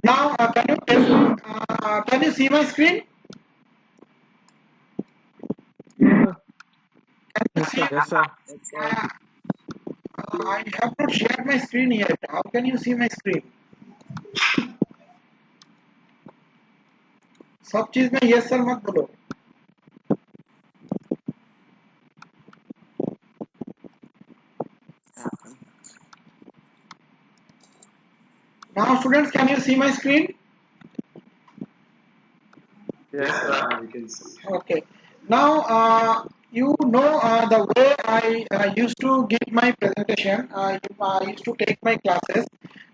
Now, can you tell me? Can you see my screen? Can you see? Yes, sir. I have not shared my screen yet. How can you see my screen? सब चीज में yes sir मत बोलो. Now, students, can you see my screen? Yes, sir. We can see. Okay. Now, you know the way I used to give my presentation. I used to take my classes.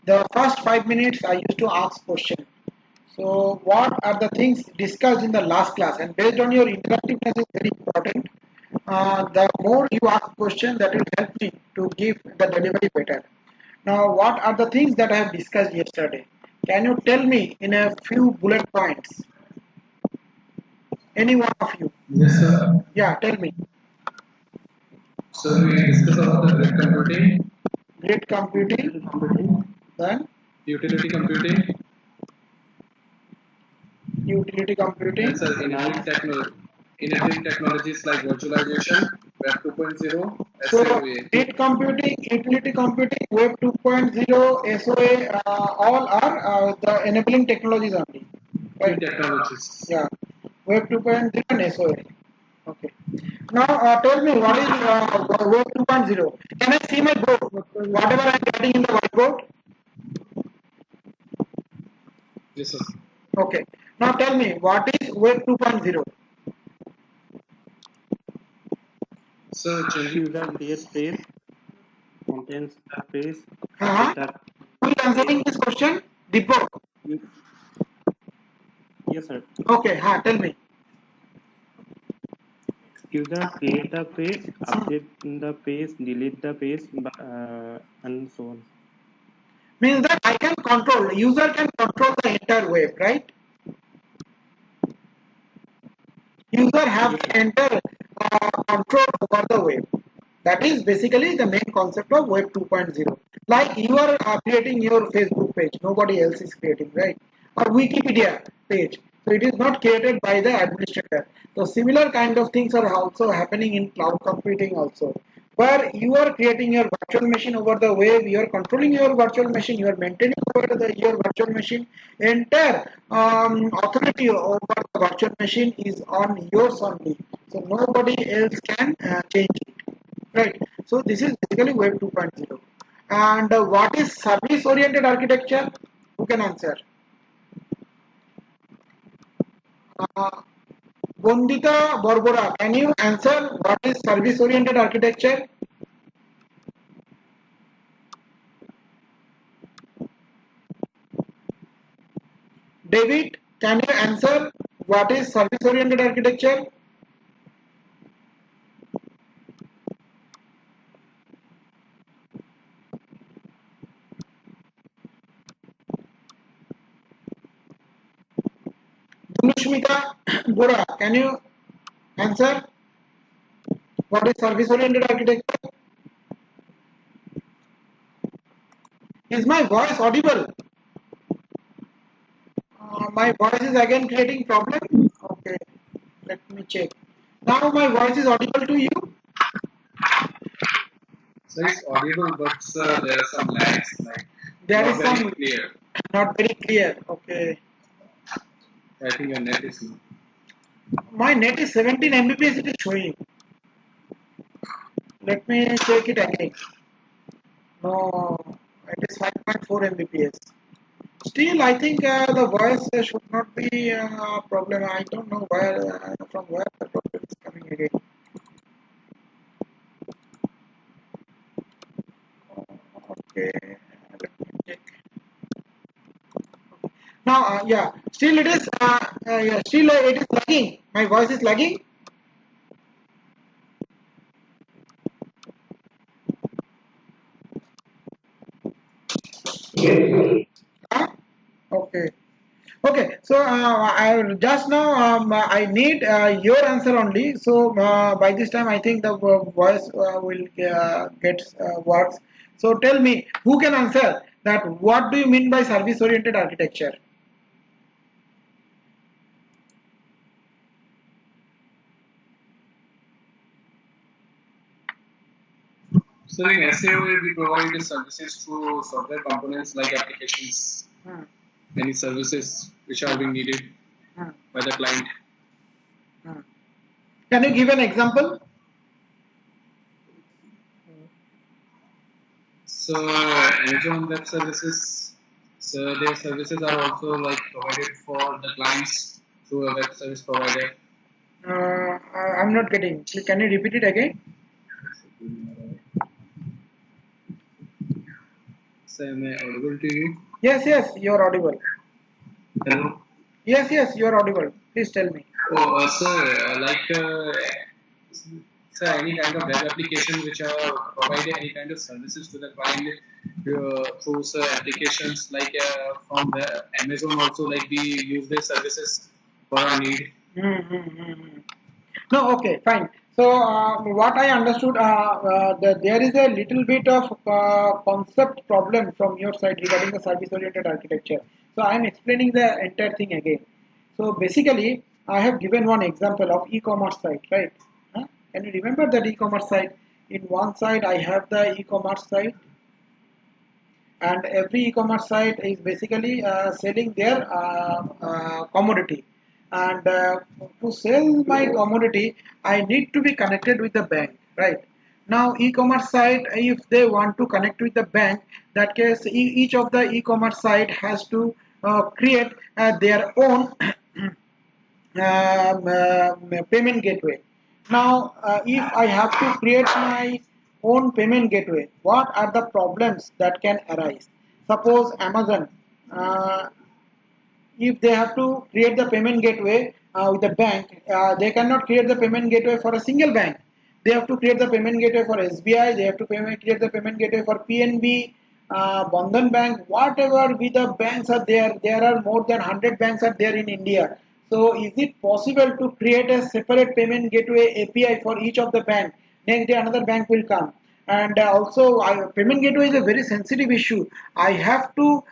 The first 5 minutes, I used to ask questions. So, what are the things discussed in the last class? And based on your interactiveness is very important. The more you ask questions, that will help me to give the delivery better. Now, what are the things that I have discussed yesterday? Can you tell me in a few bullet points? Any one of you? Yes, sir. Yeah, tell me. So we discuss about the grid computing, Grid computing, then utility computing, utility computing. and sir, enabling technologies like virtualization, Web 2.0, So, SOA. grid computing, utility computing, Web 2.0, SOA, all are the enabling technologies only. Key Right? technologies. Yeah, Web 2.0 and SOA. Okay. Now, tell me what is Web 2.0? Can I see my board? Whatever I am getting in the whiteboard? Yes, sir. Okay. Now, tell me what is Web 2.0? So changing User creates space, contains the space, Uh-huh. data. Who is answering this question? Deepak. Yes, sir. Okay, tell me. User create the page, update the page, delete the page, and so on. Means that I can control, user can control the entire web, right? User have entire control over the web. That is basically the main concept of Web 2.0. Like you are creating your Facebook page, nobody else is creating, right? Or Wikipedia page. So it is not created by the administrator. So similar kind of things are also happening in cloud computing also. Where you are creating your virtual machine over the web, you are controlling your virtual machine, you are maintaining your virtual machine. Entire authority over the virtual machine is on yours only. So nobody else can change it. Right. So this is basically Web 2.0. And what is service-oriented architecture? Who can answer? Uh, Bondita Borbora, can you answer what is service-oriented architecture? David, can you answer what is service-oriented architecture? Dhanushmita Bora, can you answer what is service-oriented architecture? Is my voice audible? My voice is again creating problem. Okay, let me check. Now my voice is audible to you. so it's audible, but there are some lags, like There not is very some clear. not very clear. Okay, I think your net is low. my net is 17 Mbps. It is showing. Let me check it again. No, it is 5.4 Mbps. Still, I think the voice should not be a problem. I don't know where from where the problem is coming again. Okay, let me check. Now, yeah, still it is. Yeah, still it is lagging. My voice is lagging. Huh? Okay. Okay. So I just now I need your answer only. So by this time I think the voice will get works. So tell me who can answer. that what do you mean by service oriented architecture? So in SAO, we provide the services to software components like applications, Hmm. any services which are being needed Hmm. by the client. Hmm. Can you give an example? So Amazon Web Services, so their services are also like provided for the clients through a web service provider. I'm not getting. Can you repeat it again? So am I audible to you? Yes, yes, you are audible. Hello. Yes, yes, you are audible. Please tell me. Oh, so any kind of web application which are provide any kind of services to the client through applications like from the Amazon also like we use their services for our need. Mm-hmm. No, okay, fine. So, what I understood, there is a little bit of concept problem from your side regarding the service-oriented architecture. So, I am explaining the entire thing again. So, basically, I have given one example of e-commerce site, right? Huh? Can you remember that e-commerce site? In one side, I have the e-commerce site, and every e-commerce site is basically selling their commodity, and to sell my commodity I need to be connected with the bank, right? Now e-commerce site, if they want to connect with the bank, that case each of the e-commerce site has to create their own payment gateway. Now, if I have to create my own payment gateway, what are the problems that can arise? Suppose Amazon, uh, if they have to create the payment gateway with the bank, they cannot create the payment gateway for a single bank. They have to create the payment gateway for SBI. They have to create the payment gateway for PNB, Bandhan Bank, whatever be the banks are there. There are more than 100 banks are there in India. So, is it possible to create a separate payment gateway API for each of the bank? Next day, another bank will come. And also, payment gateway is a very sensitive issue. I have to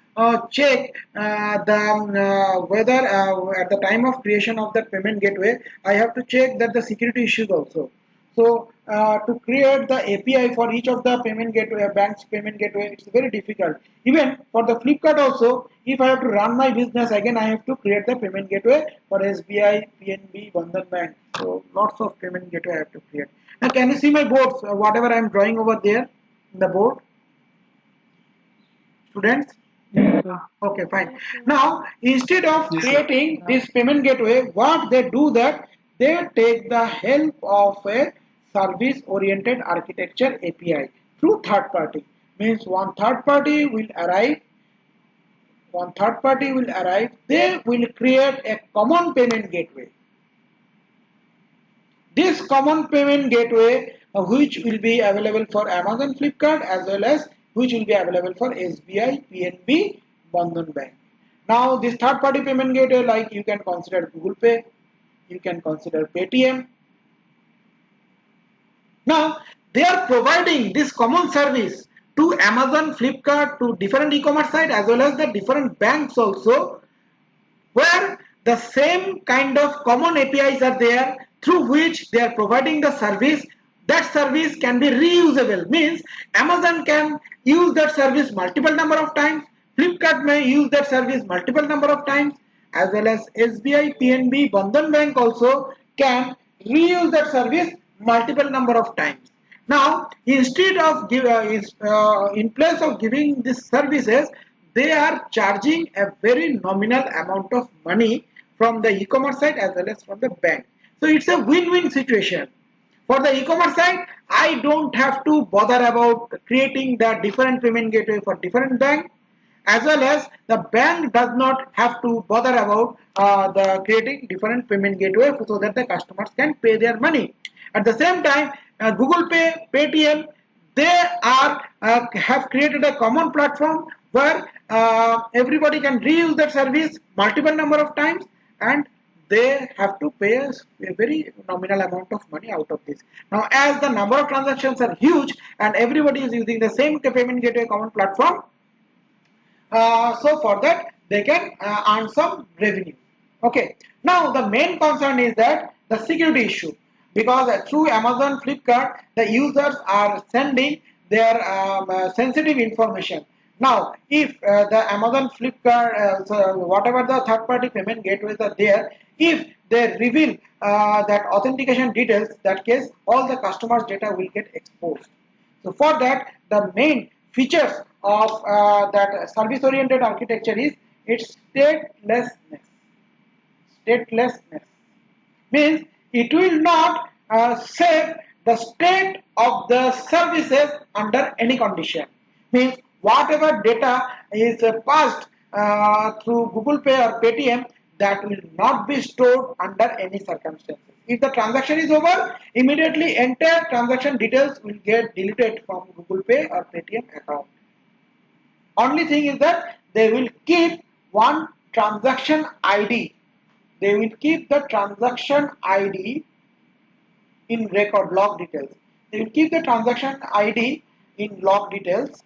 check whether at the time of creation of that payment gateway, I have to check that the security issues also. So to create the API for each of the payment gateway, bank's payment gateway, it's very difficult. Even for the Flipkart also, if I have to run my business again, I have to create the payment gateway for SBI, PNB, Bandhan Bank. So lots of payment gateway I have to create. Now can you see my boards? Whatever I am drawing over there in the board, students? Yes, sir. Okay, fine. Now, instead of Yes, sir. creating this payment gateway, what they do that they take the help of a service-oriented architecture API through third party. Means one third party will arrive, they will create a common payment gateway. This common payment gateway, which will be available for Amazon Flipkart as well as which will be available for SBI, PNB, Bandhan Bank. Now, this third party payment gateway, like you can consider Google Pay, you can consider Paytm. Now, they are providing this common service to Amazon, Flipkart, to different e-commerce sites as well as the different banks also, where the same kind of common APIs are there through which they are providing the service. That service can be reusable, means Amazon can use that service multiple number of times, Flipkart may use that service multiple number of times, as well as SBI, PNB, Bandhan Bank also can reuse that service multiple number of times. Now, instead of in place of giving these services, they are charging a very nominal amount of money from the e-commerce site as well as from the bank. So it's a win-win situation. For the e-commerce side, I don't have to bother about creating the different payment gateway for different bank, as well as the bank does not have to bother about the creating different payment gateway so that the customers can pay their money. At the same time, Google Pay, Paytm, they are have created a common platform where everybody can reuse that service multiple number of times, and they have to pay a very nominal amount of money out of this. Now, as the number of transactions are huge and everybody is using the same payment gateway common platform, So for that they can earn some revenue. Okay. Now the main concern is that the security issue, because through Amazon, Flipkart, the users are sending their sensitive information. Now, if the Amazon, Flipkart, so whatever the third-party payment gateways are there, if they reveal that authentication details, that case all the customers' data will get exposed. So for that, the main features of that service-oriented architecture is its statelessness. Statelessness means it will not save the state of the services under any condition. Means whatever data is passed through Google Pay or Paytm, that will not be stored under any circumstances. If the transaction is over, immediately entire transaction details will get deleted from Google Pay or Paytm account. Only thing is that they will keep one transaction ID. They will keep the transaction ID in record log details. They will keep the transaction ID in log details.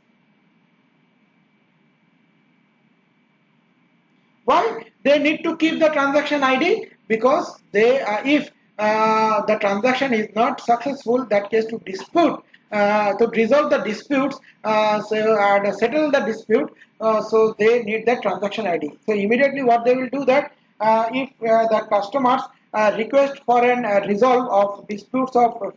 Why they need to keep the transaction ID? Because they, if the transaction is not successful, that case to dispute, to resolve the disputes, and settle the dispute, so they need that transaction ID. So immediately what they will do that, if the customers request for an resolve of disputes of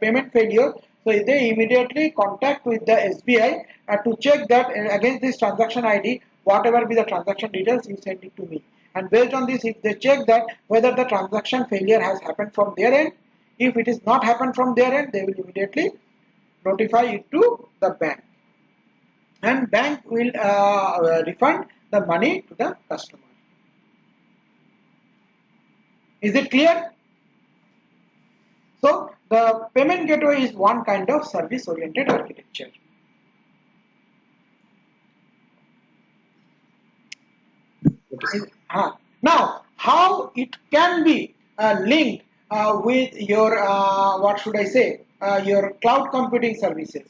payment failure, so they immediately contact with the SBI to check that against this transaction ID, whatever be the transaction details, you send it to me. And based on this, if they check that whether the transaction failure has happened from their end, if it is not happened from their end, they will immediately notify it to the bank. And bank will refund the money to the customer. Is it clear? So the payment gateway is one kind of service-oriented architecture. Now, how it can be linked with your what should I say? Your cloud computing services.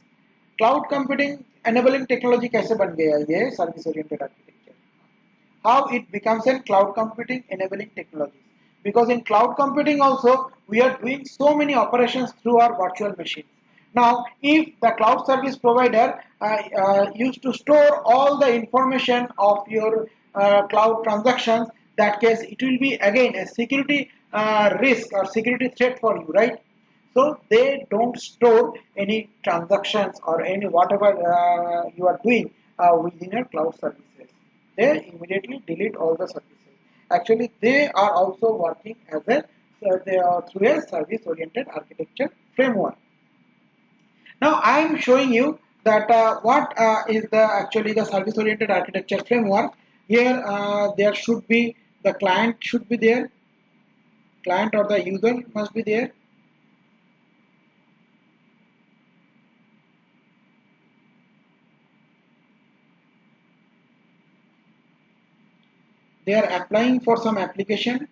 Cloud computing enabling technology कैसे बन गया ये service-oriented architecture? How it becomes a cloud computing enabling technology? Because in cloud computing also we are doing so many operations through our virtual machines. Now, if the cloud service provider used to store all the information of your cloud transactions, that case it will be again a security risk or security threat for you, right? So they don't store any transactions or any whatever you are doing within your cloud services. They immediately delete all the services. Actually, they are also working as a they are through a service-oriented architecture framework. Now I am showing you that what is the actually the service-oriented architecture framework. Here there should be the client should be there, client or the user must be there. They are applying for some application.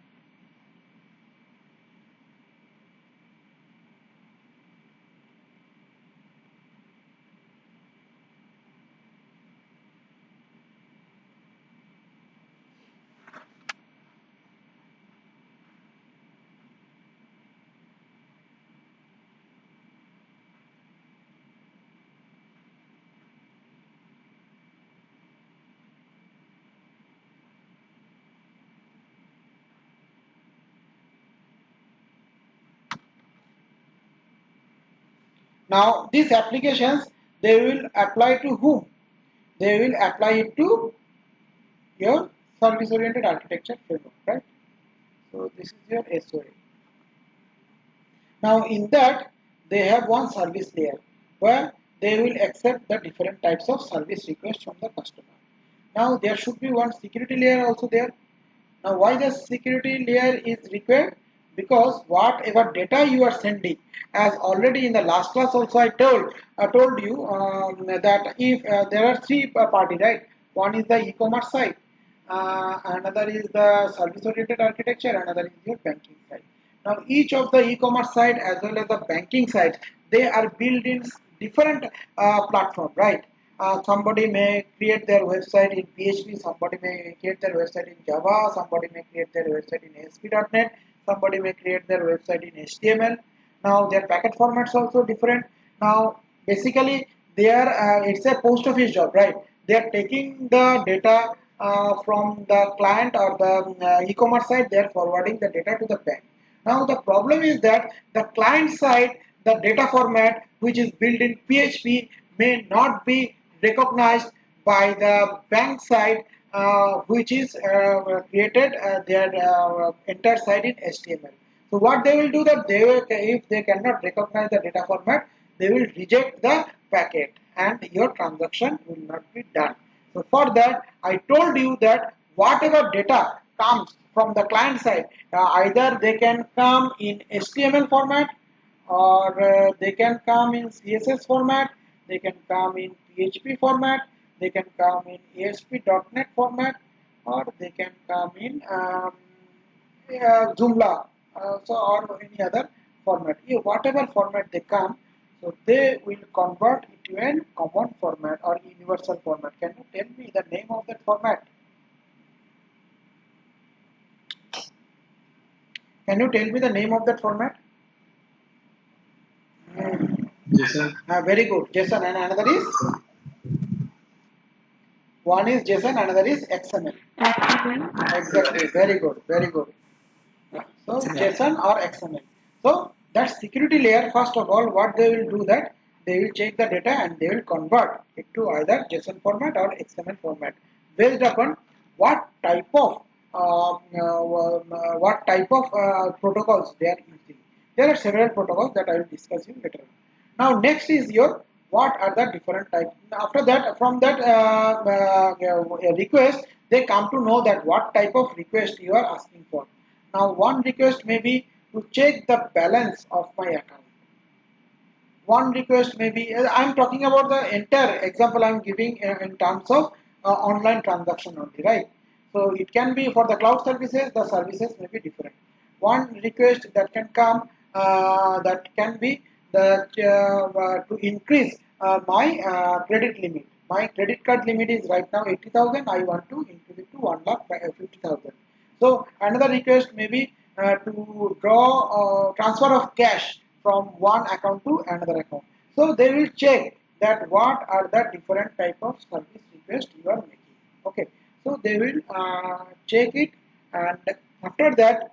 Now these applications they will apply to whom? They will apply it to your service-oriented architecture framework, right? So this is your SOA. Now in that they have one service layer where they will accept the different types of service requests from the customer. Now there should be one security layer also there. Now why the security layer is required? Because whatever data you are sending, as already in the last class also I told you that if there are three parties, right? One is the e-commerce side, another is the service-oriented architecture, another is your banking side. Now each of the e-commerce side as well as the banking side, they are built in different platform, right? Somebody may create their website in PHP, somebody may create their website in Java, somebody may create their website in ASP.NET, somebody may create their website in HTML. Now their packet formats also different. Now basically they are it's a post office job, right? They are taking the data from the client or the e-commerce side. They are forwarding the data to the bank. Now the problem is that the client side, the data format which is built in PHP may not be recognized by the bank side, which is created their entire site in HTML. So what they will do that they will, if they cannot recognize the data format, they will reject the packet and your transaction will not be done. So for that, I told you that whatever data comes from the client side, either they can come in HTML format or they can come in CSS format, they can come in PHP format, they can come in ASP.NET format, or they can come in Joomla, or any other format. Whatever format they come, so they will convert it to a common format or universal format. Can you tell me the name of that format? Can you tell me the name of that format? JSON. Very good. JSON, and another is? One is JSON, another is XML. Exactly. Very good. Very good. So Yeah. JSON or XML. So that security layer, first of all, what they will do that they will check the data and they will convert it to either JSON format or XML format based upon what type of protocols they are using. There are several protocols that I will discuss you later on. Now next is your what are the different types. After that, from that request, they come to know that what type of request you are asking for. Now one request may be to check the balance of my account. One request may be, I'm talking about the entire example I'm giving in terms of online transaction only, right? So it can be for the cloud services, the services may be different. One request that can come, that can be that to increase my credit limit. My credit card limit is right now 80,000. I want to increase it to 1 lakh 50,000. So another request may be to draw transfer of cash from one account to another account. So they will check that what are the different type of service request you are making. Okay, so they will check it, and after that,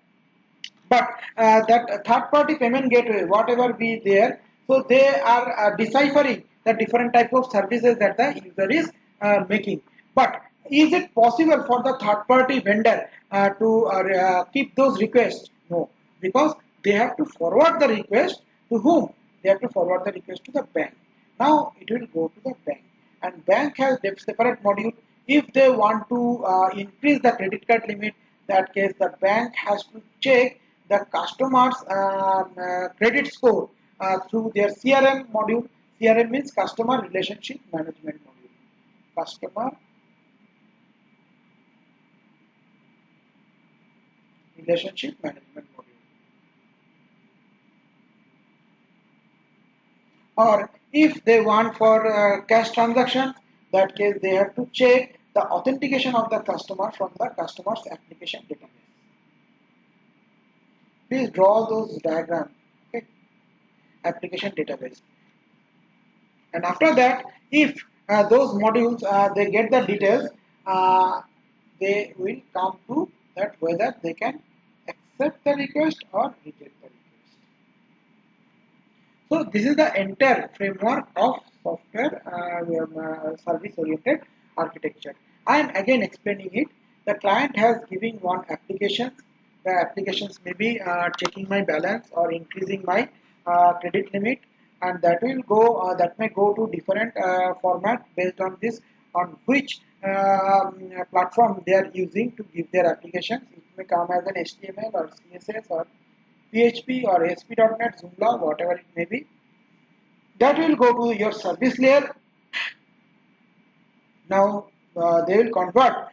but that third party payment gateway, whatever be there, so they are deciphering the different type of services that the user is making. But is it possible for the third party vendor to keep those requests? No, because they have to forward the request to whom? They have to forward the request to the bank. Now it will go to the bank, and bank has a separate module. If they want to increase the credit card limit, that case the bank has to check the customer's credit score through their CRM module. CRM means customer relationship management module. Customer relationship management module. Or if they want for cash transactions, that case they have to check the authentication of the customer from the customer's application database. Please draw those diagrams. Okay, application database. And after that, if those modules they get the details, uh, they will come to that whether they can accept the request or reject the request. So this is the entire framework of software service-oriented architecture. I am again explaining it. The client has given one application. The applications may be checking my balance or increasing my credit limit, and that will go. That may go to different format based on this, on which platform they are using to give their applications. It may come as an HTML or CSS or PHP or ASP.NET, Joomla, whatever it may be. That will go to your service layer. Now they will convert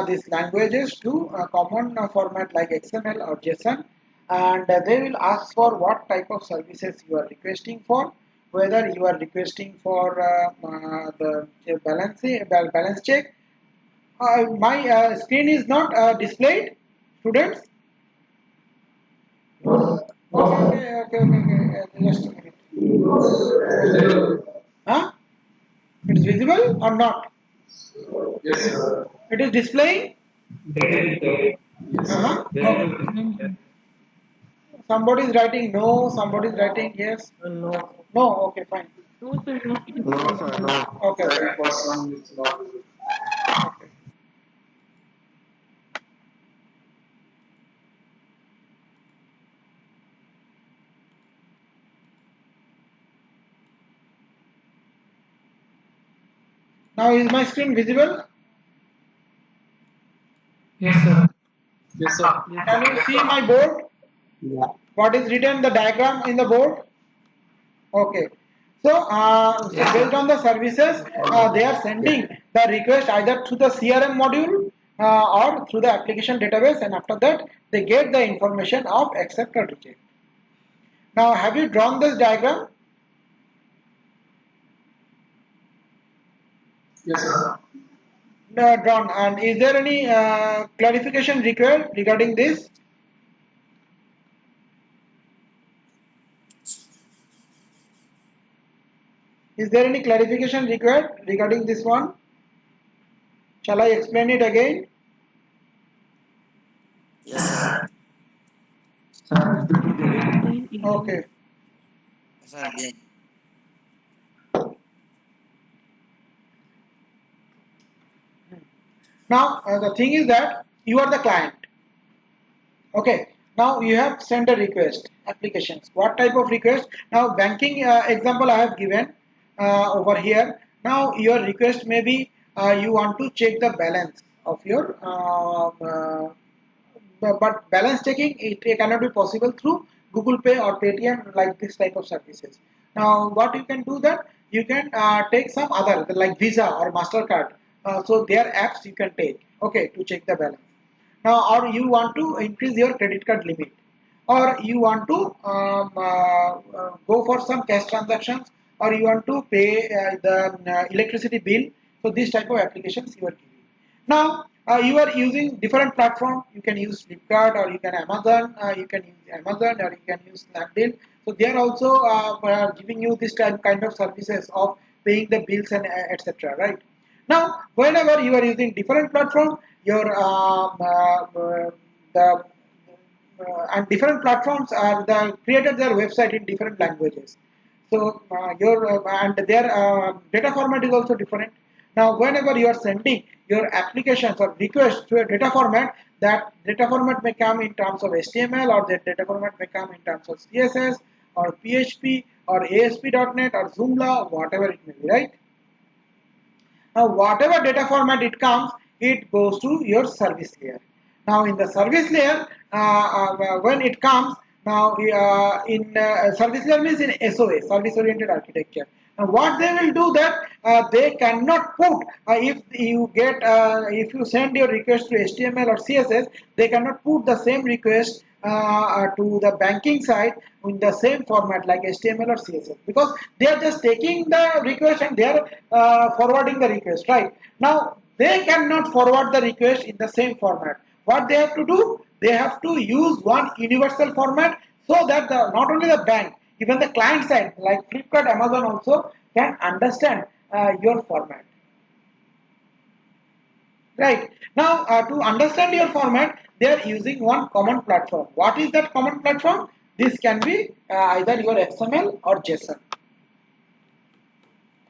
these languages to a common format like XML or JSON, and they will ask for what type of services you are requesting for, whether you are requesting for the balance check. My screen is not displayed, students. Okay. Just a minute. Huh? It is visible or not? Yes, sir. It is displaying. Yes, sir. Uh-huh. Okay. Somebody is writing no. Somebody is writing yes. No. No. Okay, fine. No, sir, not No, visible. sir, no. Okay. Sir, Okay. for some it's not visible. Okay. Now is my screen visible? Yes, sir. Yes, sir. Yes, Can you see my board? Yeah. What is written the diagram in the board? Okay. So based on the services, they are sending the request either through the CRM module or through the application database, and after that they get the information of accept or reject. Now, have you drawn this diagram? Yes, sir. Drawn. And is there any clarification required regarding this? Is there any clarification required regarding this one? Shall I explain it again? Yes, sir. explain again. Okay. Sir, again. Now, the thing is that you are the client. Okay. Now you have sent a request applications. What type of request? Now banking example I have given over here. Now your request may be you want to check the balance of your but balance checking it cannot be possible through Google Pay or Paytm like this type of services. Now what you can do that you can take some other like Visa or Mastercard. So their apps you can take okay to check the balance. Now or you want to increase your credit card limit or you want to go for some cash transactions or you want to pay the electricity bill. So this type of applications you are giving. Now you are using different platform. You can use Flipkart or you can Amazon. You can use Amazon or you can use Snapdeal. So they are also giving you this kind of services of paying the bills and etc. Right. Now, whenever you are using different platform, your the and different platforms are created their website in different languages. So your and their data format is also different. Now, whenever you are sending your applications or requests to a data format, that data format may come in terms of HTML or that data format may come in terms of CSS or PHP or ASP.NET or Joomla, whatever it may be, right? Now, whatever data format it comes, it goes to your service layer. Now, in the service layer, when it comes, now in service layer means in SOA, service-oriented architecture. Now, what they will do that they cannot put if you send your request to HTML or CSS, they cannot put the same request to the banking side in the same format like HTML or CSS because they are just taking the request and they are forwarding the request right now they cannot forward the request in the same format. What they have to do, they have to use one universal format so that not only the bank, even the client side like Flipkart, Amazon also can understand your format. Right. Now, to understand your format, they are using one common platform. What is that common platform? This can be either your XML or JSON.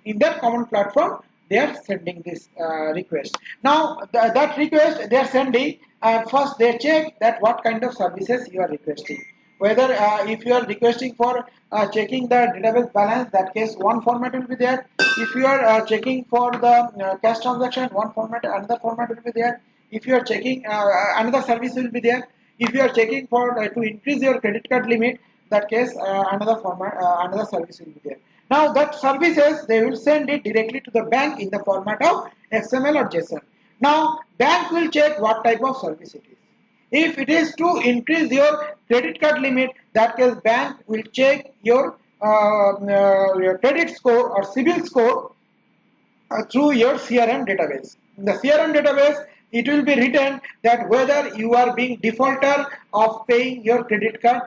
In that common platform, they are sending this request. Now, that request they are sending, first they check that what kind of services you are requesting. Whether if you are requesting for checking the database balance, that case one format will be there. If you are checking for the cash transaction, one format, another format will be there. If you are checking another service will be there. If you are checking for to increase your credit card limit, that case another format, another service will be there. Now that services they will send it directly to the bank in the format of XML or JSON. Now bank will check what type of service it is. If it is to increase your credit card limit, that case bank will check your your credit score or CIBIL score through your CRM database. In the CRM database, it will be written that whether you are being defaulter of paying your credit card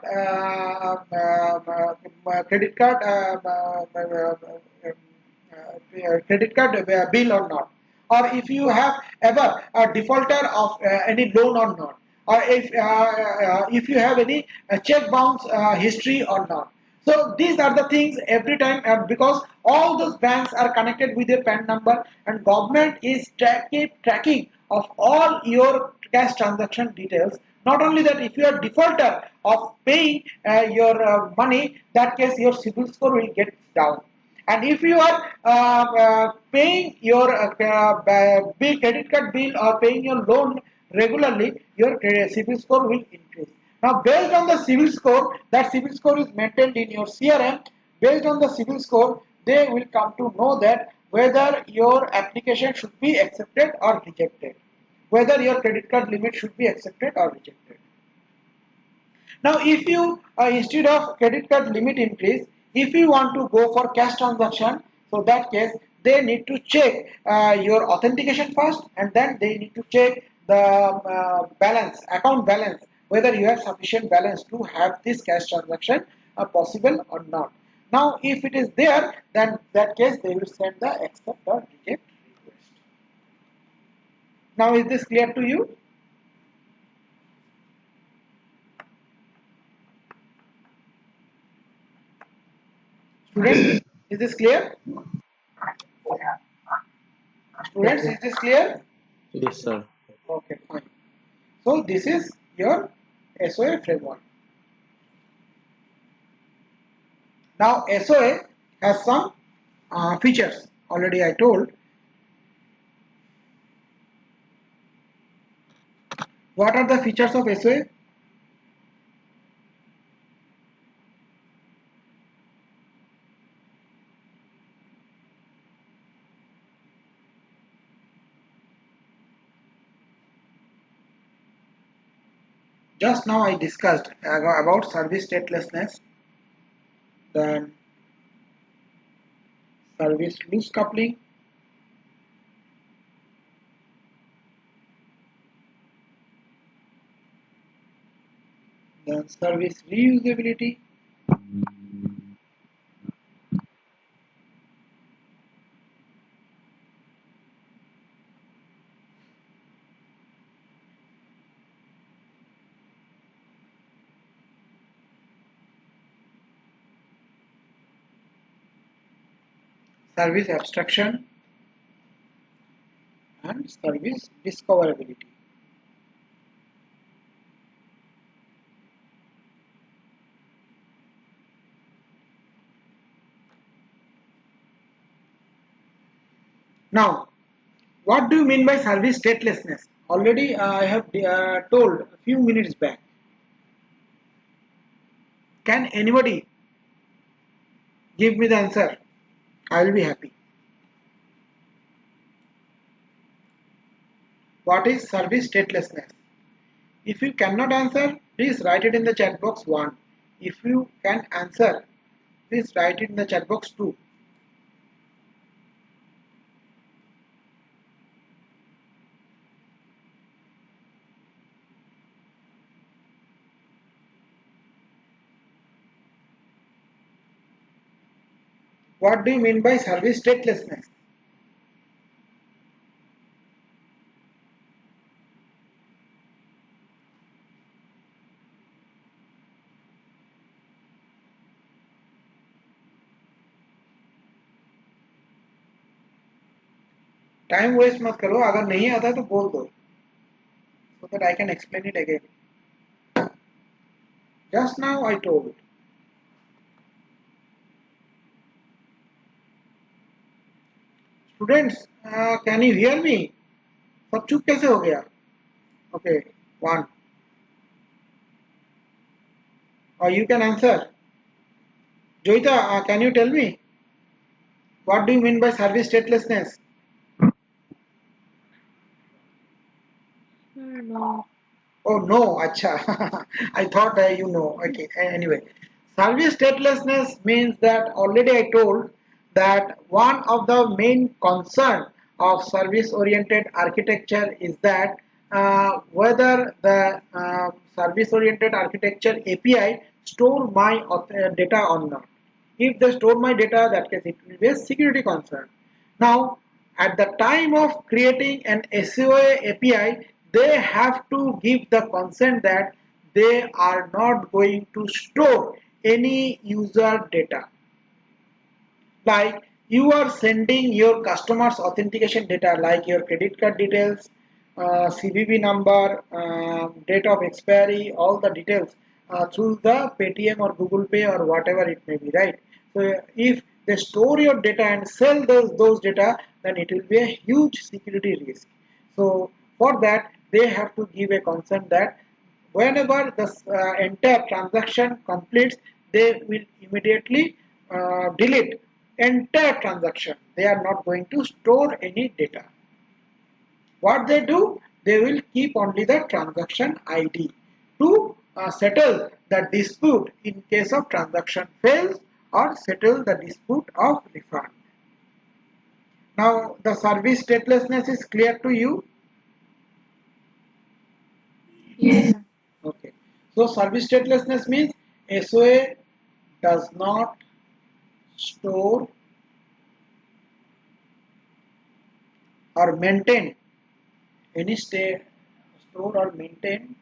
bill or not, or if you have ever a defaulter of any loan or not, or if you have any check bounce history or not. So these are the things every time because all those banks are connected with a PAN number, and government is tracking of all your cash transaction details. Not only that, if you are defaulter of paying your money, that case your CIBIL score will get down. And if you are paying your bill, credit card bill, or paying your loan regularly, your CIBIL score will increase. Now, based on the CIBIL score, that CIBIL score is maintained in your CRM. Based on the CIBIL score, they will come to know that whether your application should be accepted or rejected, whether your credit card limit should be accepted or rejected. Now, if you instead of credit card limit increase, if you want to go for cash transaction, so that case they need to check your authentication first, and then they need to check the balance, account balance, whether you have sufficient balance to have this cash transaction possible or not. Now, if it is there, then that case they will send the accept or reject request. Now, is this clear to you? Students, is this clear? Students, is this clear? Yes, sir. Okay, fine. So this is your SOA framework. Now SOA has some features. Already I told. What are the features of SOA? Just now I discussed about service statelessness, then service loose coupling, then service reusability, service abstraction, and service discoverability. Now, what do you mean by service statelessness? Already I have told a few minutes back. Can anybody give me the answer? I will be happy. What is service statelessness? If you cannot answer, please write it in the chat box 1. If you can answer, please write it in the chat box 2. What do you mean by service statelessness? Time waste मत करो, अगर नहीं आता तो बोल दो, so that I can explain it again. Just now I told. Students, can you hear me? सब चुप कैसे हो गया? Okay, 1. Or you can answer. Joita, can you tell me? What do you mean by service statelessness? No. Oh no, acha. I thought you know. Okay, anyway. Service statelessness means that already I told that one of the main concern of service oriented architecture is that whether the service oriented architecture API store my data or not. If they store my data, that case it will be a security concern. Now, at the time of creating an SOA API, they have to give the consent that they are not going to store any user data. Like you are sending your customers authentication data like your credit card details, CVV number, date of expiry, all the details through the Paytm or Google Pay or whatever it may be, right? So if they store your data and sell those data, then it will be a huge security risk. So for that, they have to give a consent that whenever the entire transaction completes, they will immediately delete entire transaction. They are not going to store any data. What they do, they will keep only the transaction ID to settle the dispute in case of transaction fails or settle the dispute of refund. Now the service statelessness is clear to you. Yes, sir. Okay. So service statelessness means SOA does not store or maintain any state store or maintain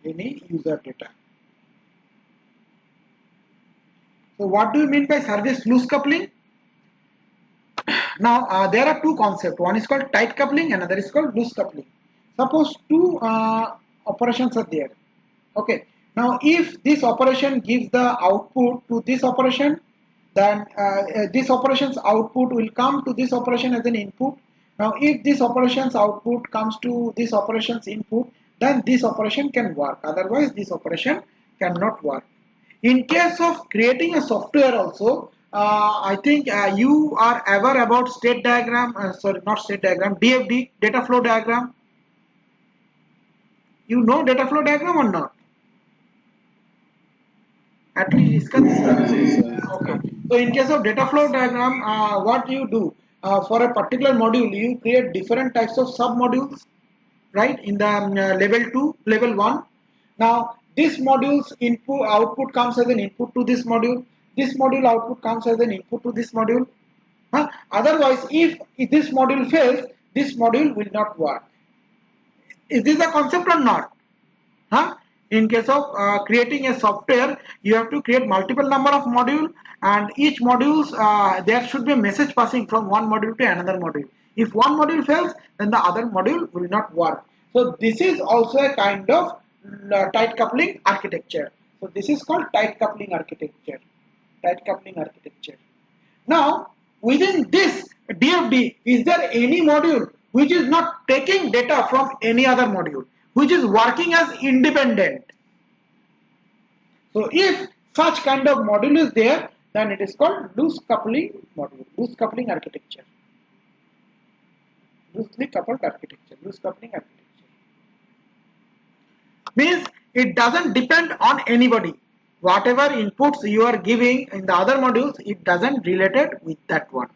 any user data. So what do you mean by service loose coupling? Now there are two concepts. One is called tight coupling, another is called loose coupling. Suppose two operations are there. Okay. Now if this operation gives the output to this operation, then this operation's output will come to this operation as an input. Now if this operation's output comes to this operation's input, then this operation can work. Otherwise this operation cannot work. In case of creating a software also, I think you are aware about state diagram, sorry, not state diagram, DFD, data flow diagram. You know data flow diagram or not? At least discuss. Okay. So in case of data flow diagram, what you do for a particular module, you create different types of sub modules, right? In the level 2, level 1. Now this module's input output comes as an input to this module. This module output comes as an input to this module. Otherwise, if this module fails, this module will not work. Is this a concept or not? Huh? In case of creating a software, you have to create multiple number of module, and each modules there should be a message passing from one module to another module. If one module fails, then the other module will not work. So this is also a kind of tight coupling architecture. So this is called tight coupling architecture. Tight coupling architecture. Now within this DFD, is there any module which is not taking data from any other module, which is working as independent? So if such kind of module is there, then it is called loose coupling module, loose coupling architecture. Loosely coupled architecture, loose coupling architecture. Means it doesn't depend on anybody. Whatever inputs you are giving in the other modules, it doesn't related with that one.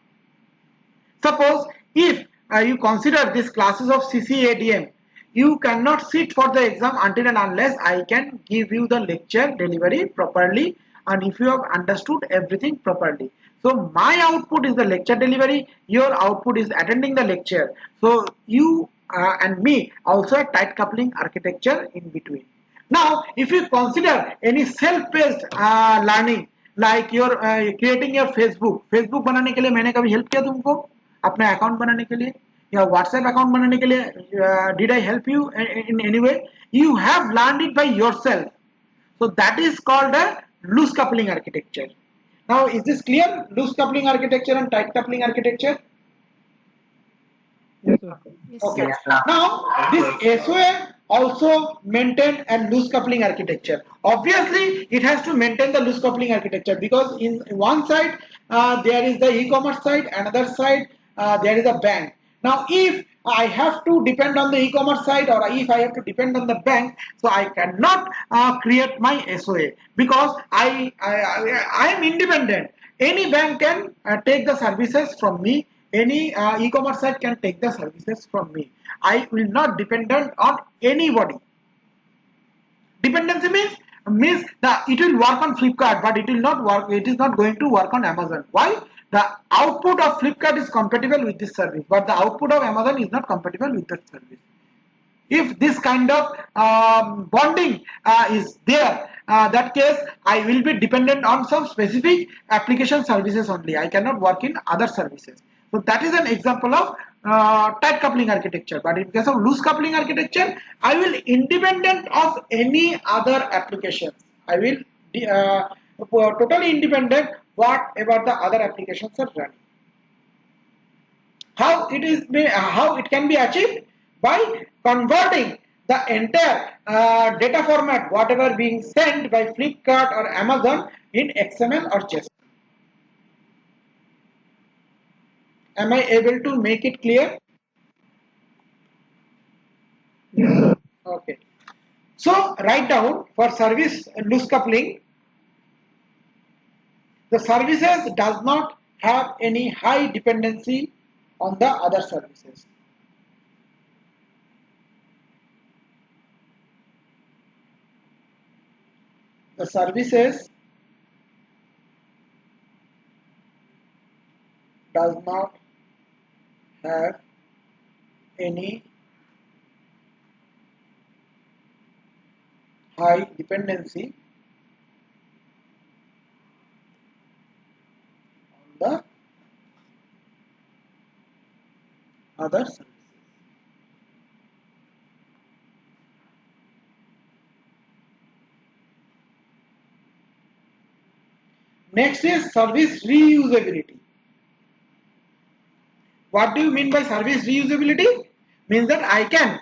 Suppose if you consider these classes of CCADM, you cannot sit for the exam until and unless I can give you the lecture delivery properly and if you have understood everything properly. So my output is the lecture delivery, your output is attending the lecture. So you and me also a tight coupling architecture in between. Now if you consider any self-paced learning like you're creating your Facebook बनाने के लिए मैंने कभी help किया तुमको अपना account बनाने के लिए या WhatsApp अकाउंट बनाने के लिए did I help you in any way? You have learned it by yourself. So that is called a loose coupling architecture. Now is this clear? Loose coupling architecture and tight coupling architecture. Yes, sir. Yes, Okay. sir. Now this SOA also maintain a loose coupling architecture. Obviously, it has to maintain the loose coupling architecture because in one side there is the e-commerce side, another side there is a bank. Now, if I have to depend on the e-commerce side or if I have to depend on the bank, so I cannot create my SOA because I am independent. Any bank can take the services from me. Any e-commerce site can take the services from me. I will not dependent on anybody. Dependency means that it will work on Flipkart, but it will not work. It is not going to work on Amazon. Why? The output of Flipkart is compatible with this service, but the output of Amazon is not compatible with that service. If this kind of bonding is there, that case I will be dependent on some specific application services only. I cannot work in other services. So that is an example of tight coupling architecture. But in case of loose coupling architecture, I will independent of any other applications. I will totally independent whatever the other applications are running. How it can be achieved? By converting the entire data format, whatever being sent by Flipkart or Amazon, in XML or JSON. Am I able to make it clear? Okay. So write down for service loose coupling. The services does not have any high dependency on the other services. The services does not have any high dependency on the other services. Next is service reusability. What do you mean by service reusability? Means that I can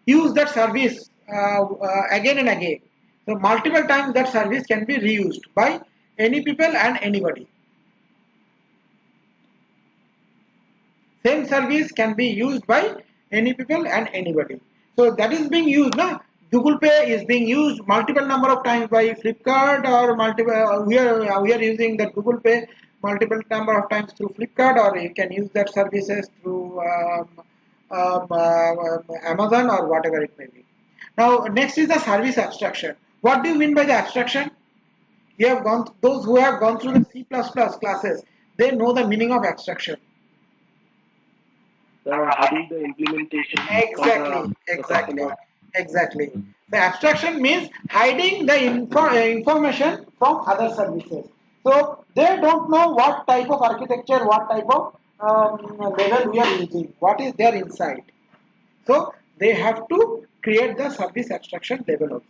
use that service again and again. So multiple times that service can be reused by any people and anybody. Same service can be used by any people and anybody. So that is being used now. Google Pay is being used multiple number of times by Flipkart or multiple. We are using that Google Pay multiple number of times through Flipkart, or you can use that services through Amazon or whatever it may be. Now next is the service abstraction. What do you mean by the abstraction? You have gone those who have gone through the C++ classes. They know the meaning of abstraction. Hiding the implementation Exactly. Exactly. The abstraction means hiding the information from other services. So they don't know what type of architecture, what type of level we are using, what is there inside. So they have to create the service abstraction level also.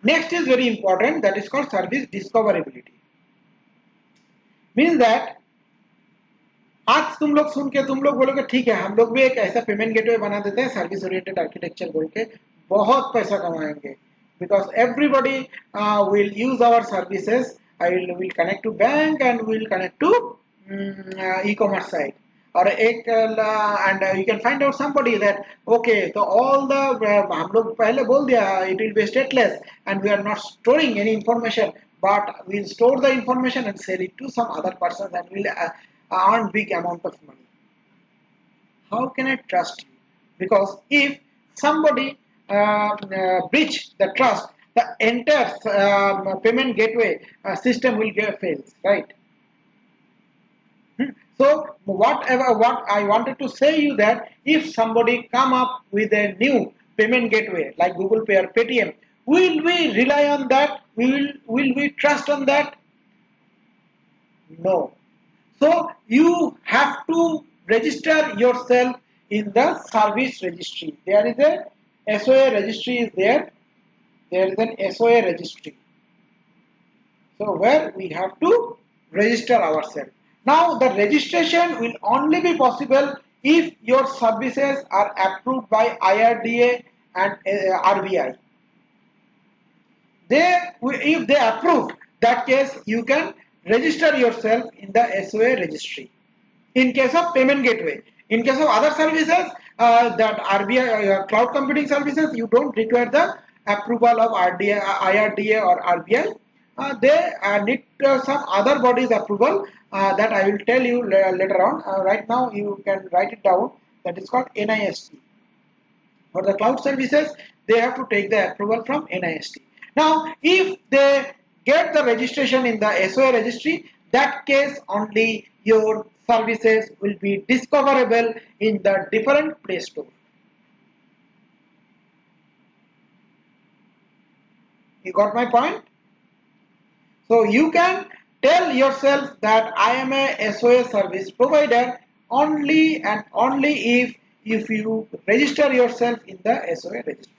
Next is very important, that is called service discoverability. Means that आज तुम लोग सुन के तुम लोग बोलोगे ठीक है हम लोग भी एक ऐसा पेमेंट गेटवे बना देते हैं सर्विस ओरिएंटेड आर्किटेक्चर बोल के बहुत पैसा कमाएंगे because everybody will use our services. I will connect to bank and will connect to e-commerce site और एक and you can find out somebody that okay so all the हम लोग पहले बोल दिया it will be stateless and we are not storing any information but we'll store the information and sell it to some other person and will earn big amount of money. How can I trust you? Because if somebody breach the trust, the entire payment gateway system will get fails, right? So what I wanted to say you that if somebody come up with a new payment gateway like Google Pay or Paytm, will we rely on that? Will we trust on that? No. So you have to register yourself in the service registry. There is a SOA registry is there. There is an SOA registry. So where we have to register ourselves. Now the registration will only be possible if your services are approved by IRDA and RBI. If they approve, that case you can register yourself in the SOA registry. In case of payment gateway, in case of other services, that RBI cloud computing services, you don't require the approval of RDA, IRDA or RBI. They need some other bodies approval that I will tell you later on. Right now you can write it down. That is called NIST. For the cloud services, they have to take the approval from NIST. Now, if they get the registration in the SOA registry, that case only your services will be discoverable in the different Play Store. You got my point? So you can tell yourself that I am a SOA service provider only and only if you register yourself in the SOA registry.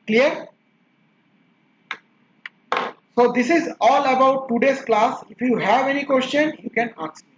Clear? So this is all about today's class. If you have any question, you can ask me.